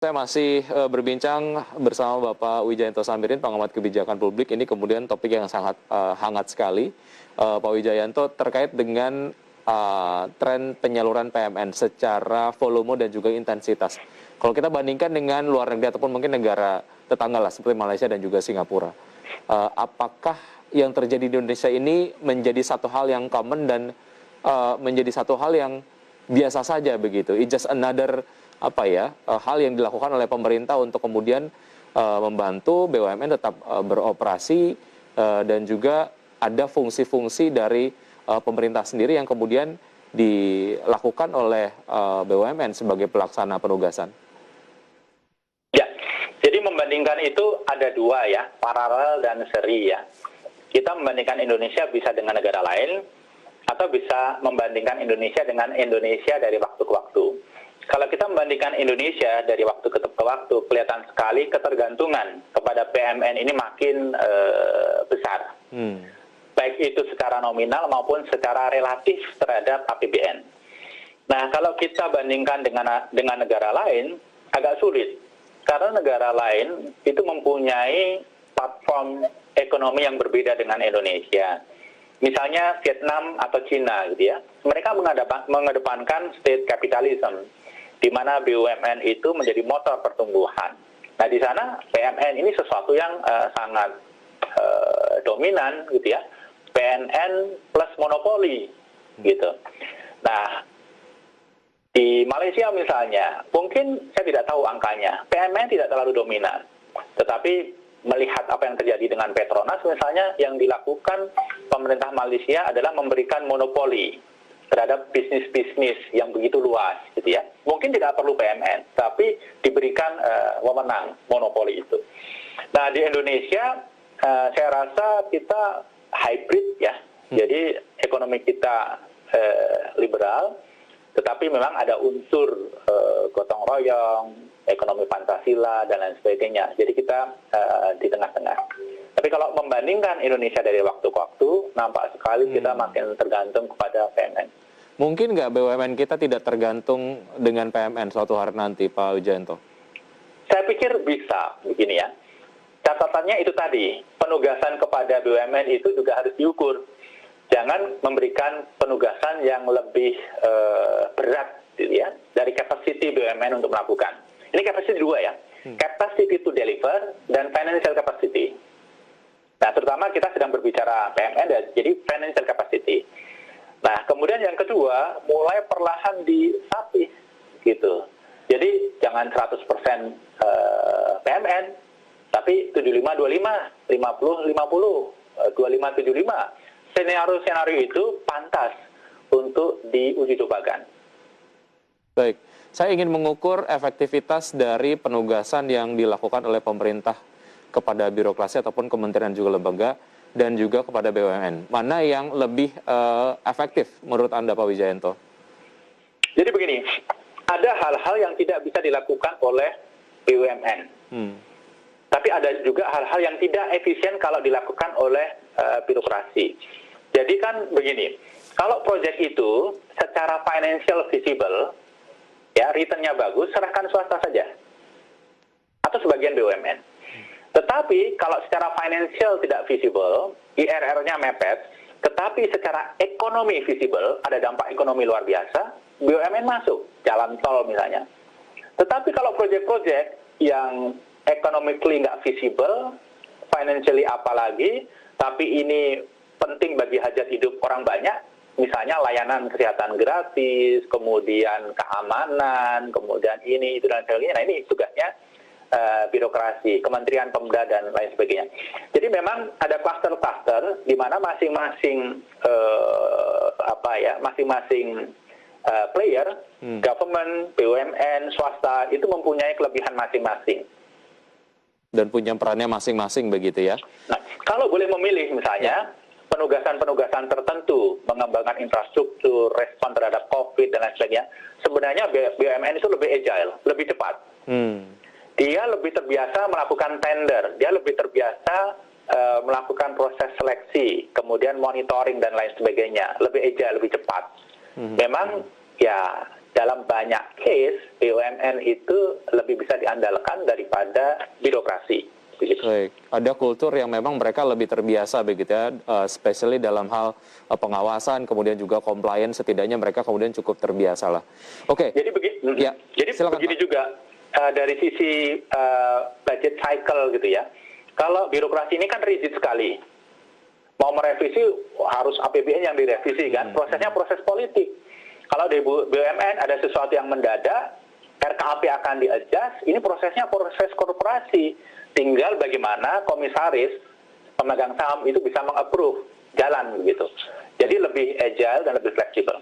Saya masih berbincang bersama Bapak Wijayanto Samirin, pengamat kebijakan publik. Ini kemudian topik yang sangat hangat sekali, Pak Wijayanto, terkait dengan tren penyaluran PMN secara volume dan juga intensitas. Kalau kita bandingkan dengan luar negeri ataupun mungkin negara tetangga lah seperti Malaysia dan juga Singapura, apakah yang terjadi di Indonesia ini menjadi satu hal yang common dan menjadi satu hal yang biasa saja begitu? It's just another hal yang dilakukan oleh pemerintah untuk kemudian membantu BUMN tetap beroperasi dan juga ada fungsi-fungsi dari pemerintah sendiri yang kemudian dilakukan oleh BUMN sebagai pelaksana penugasan. Ya, jadi membandingkan itu ada dua ya, paralel dan seri ya. Kita membandingkan Indonesia bisa dengan negara lain atau bisa membandingkan Indonesia dengan Indonesia dari waktu ke waktu. Kalau kita membandingkan Indonesia dari waktu ke waktu, kelihatan sekali ketergantungan kepada PMN ini makin besar. Baik itu secara nominal maupun secara relatif terhadap APBN. Nah, kalau kita bandingkan dengan negara lain, agak sulit. Karena negara lain itu mempunyai platform ekonomi yang berbeda dengan Indonesia. Misalnya Vietnam atau Cina gitu ya. Mereka mengedepankan state capitalism, di mana BUMN itu menjadi motor pertumbuhan. Nah, di sana PMN ini sesuatu yang sangat dominan, gitu ya. PNN plus monopoli, gitu. Nah, di Malaysia misalnya, mungkin saya tidak tahu angkanya, PMN tidak terlalu dominan. Tetapi melihat apa yang terjadi dengan Petronas misalnya, yang dilakukan pemerintah Malaysia adalah memberikan monopoli terhadap bisnis-bisnis yang begitu luas, gitu ya. Mungkin tidak perlu PMN, tapi diberikan wewenang monopoli itu. Nah, di Indonesia, saya rasa kita hybrid ya. Jadi ekonomi kita liberal, tetapi memang ada unsur gotong royong, ekonomi Pancasila, dan lain sebagainya. Jadi kita di tengah-tengah. Tapi kalau membandingkan Indonesia dari waktu ke waktu, nampak sekali kita makin tergantung kepada PMN. Mungkin nggak BUMN kita tidak tergantung dengan PMN suatu hari nanti, Pak Wijayanto? Saya pikir bisa, begini ya. Catatannya itu tadi, penugasan kepada BUMN itu juga harus diukur. Jangan memberikan penugasan yang lebih berat, gitu ya, dari capacity BUMN untuk melakukan. Ini capacity dua ya, capacity to deliver dan financial capacity. Nah, terutama kita sedang berbicara PMN, jadi financial capacity. Nah, kemudian yang kedua, mulai perlahan disapih, gitu. Jadi, jangan 100% PMN, tapi 75-25, 50-50, 25-75. Senario itu pantas untuk diuji cobakan. Baik, saya ingin mengukur efektivitas dari penugasan yang dilakukan oleh pemerintah kepada birokrasi ataupun kementerian juga lembaga dan juga kepada BUMN. Mana yang lebih efektif menurut Anda, Pak Wijayanto? Jadi begini, ada hal-hal yang tidak bisa dilakukan oleh BUMN. Tapi ada juga hal-hal yang tidak efisien kalau dilakukan oleh birokrasi. Jadi kan begini, kalau proyek itu secara financial visible, ya returnnya bagus, serahkan swasta saja. Atau sebagian BUMN. Tetapi kalau secara financial tidak visible, IRR-nya mepet, tetapi secara ekonomi visible, ada dampak ekonomi luar biasa, BUMN masuk, jalan tol misalnya. Tetapi kalau proyek-proyek yang economically nggak visible, financially apalagi, tapi ini penting bagi hajat hidup orang banyak, misalnya layanan kesehatan gratis, kemudian keamanan, kemudian ini, itu dan sebagainya. Nah, ini tugasnya birokrasi, Kementerian Pemda dan lain sebagainya. Jadi memang ada kluster-kluster di mana masing-masing masing-masing player, government, BUMN, swasta itu mempunyai kelebihan masing-masing. Dan punya perannya masing-masing begitu ya. Nah, kalau boleh memilih misalnya penugasan-penugasan tertentu, mengembangkan infrastruktur, respon terhadap COVID dan lain sebagainya, sebenarnya BUMN itu lebih agile, lebih cepat. Dia lebih terbiasa melakukan tender, dia lebih terbiasa melakukan proses seleksi, kemudian monitoring dan lain sebagainya, lebih agile, lebih cepat. Memang ya dalam banyak case BUMN itu lebih bisa diandalkan daripada birokrasi. Baik, ada kultur yang memang mereka lebih terbiasa begitu ya, especially dalam hal pengawasan, kemudian juga compliance, setidaknya mereka kemudian cukup terbiasa lah. Oke. Jadi Silakan, begini Pak. juga dari sisi budget cycle gitu ya. Kalau birokrasi ini kan rigid sekali. Mau merevisi harus APBN yang direvisi kan. Prosesnya proses politik. Kalau di BUMN ada sesuatu yang mendadak, RKAP akan di-adjust, ini prosesnya proses korporasi. Tinggal bagaimana komisaris, pemegang saham itu bisa meng-approve jalan begitu. Jadi lebih agile dan lebih fleksibel.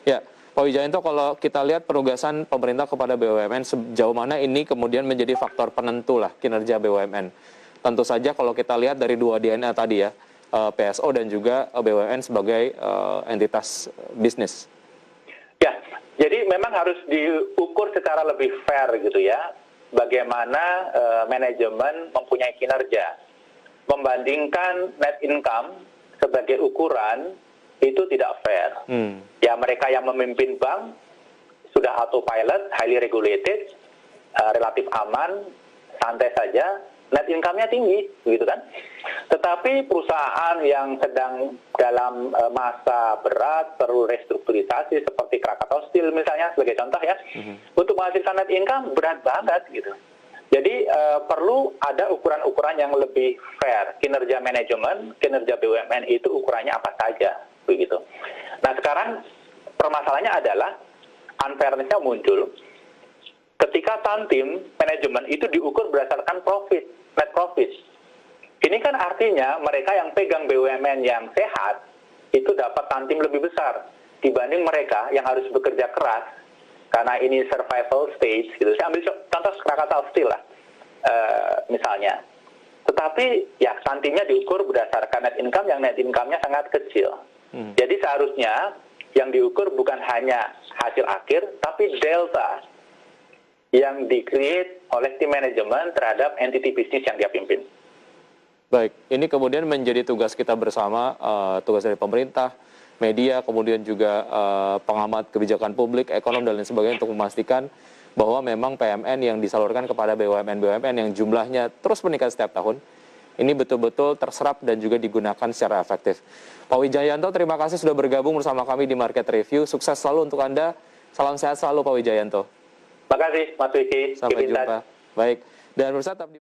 Ya, Pak Wijayanto, kalau kita lihat penugasan pemerintah kepada BUMN, sejauh mana ini kemudian menjadi faktor penentu lah kinerja BUMN. Tentu saja kalau kita lihat dari dua DNA tadi ya, PSO dan juga BUMN sebagai entitas bisnis. Ya, jadi memang harus diukur secara lebih fair gitu ya. Bagaimana manajemen mempunyai kinerja. Membandingkan net income sebagai ukuran itu tidak fair. Ya, mereka yang memimpin bank sudah autopilot, highly regulated, relatif aman, santai saja, net income-nya tinggi, begitu kan? Tetapi perusahaan yang sedang dalam masa berat, perlu restrukturisasi seperti Krakatau Steel misalnya, sebagai contoh ya, untuk menghasilkan net income berat banget gitu. Jadi perlu ada ukuran-ukuran yang lebih fair. Kinerja manajemen, kinerja BUMN itu ukurannya apa saja, begitu. Nah sekarang permasalahannya adalah unfairness-nya muncul ketika Tantim manajemen itu diukur berdasarkan profit, net profit. Ini kan artinya mereka yang pegang BUMN yang sehat itu dapat Tantim lebih besar dibanding mereka yang harus bekerja keras karena ini survival stage gitu. Saya ambil contoh Krakatau Steel lah misalnya. Tetapi ya Tantimnya diukur berdasarkan net income yang net income-nya sangat kecil. Jadi seharusnya yang diukur bukan hanya hasil akhir tapi delta yang di-create oleh tim manajemen terhadap entity bisnis yang dia pimpin. Baik, ini kemudian menjadi tugas kita bersama, tugas dari pemerintah, media, kemudian juga pengamat kebijakan publik, ekonom, dan lain sebagainya untuk memastikan bahwa memang PMN yang disalurkan kepada BUMN-BUMN yang jumlahnya terus meningkat setiap tahun, ini betul-betul terserap dan juga digunakan secara efektif. Pak Wijayanto, terima kasih sudah bergabung bersama kami di Market Review. Sukses selalu untuk Anda. Salam sehat selalu, Pak Wijayanto. Terima kasih, Mas Wiki. Sampai jumpa. Baik, dan pemirsa tetap di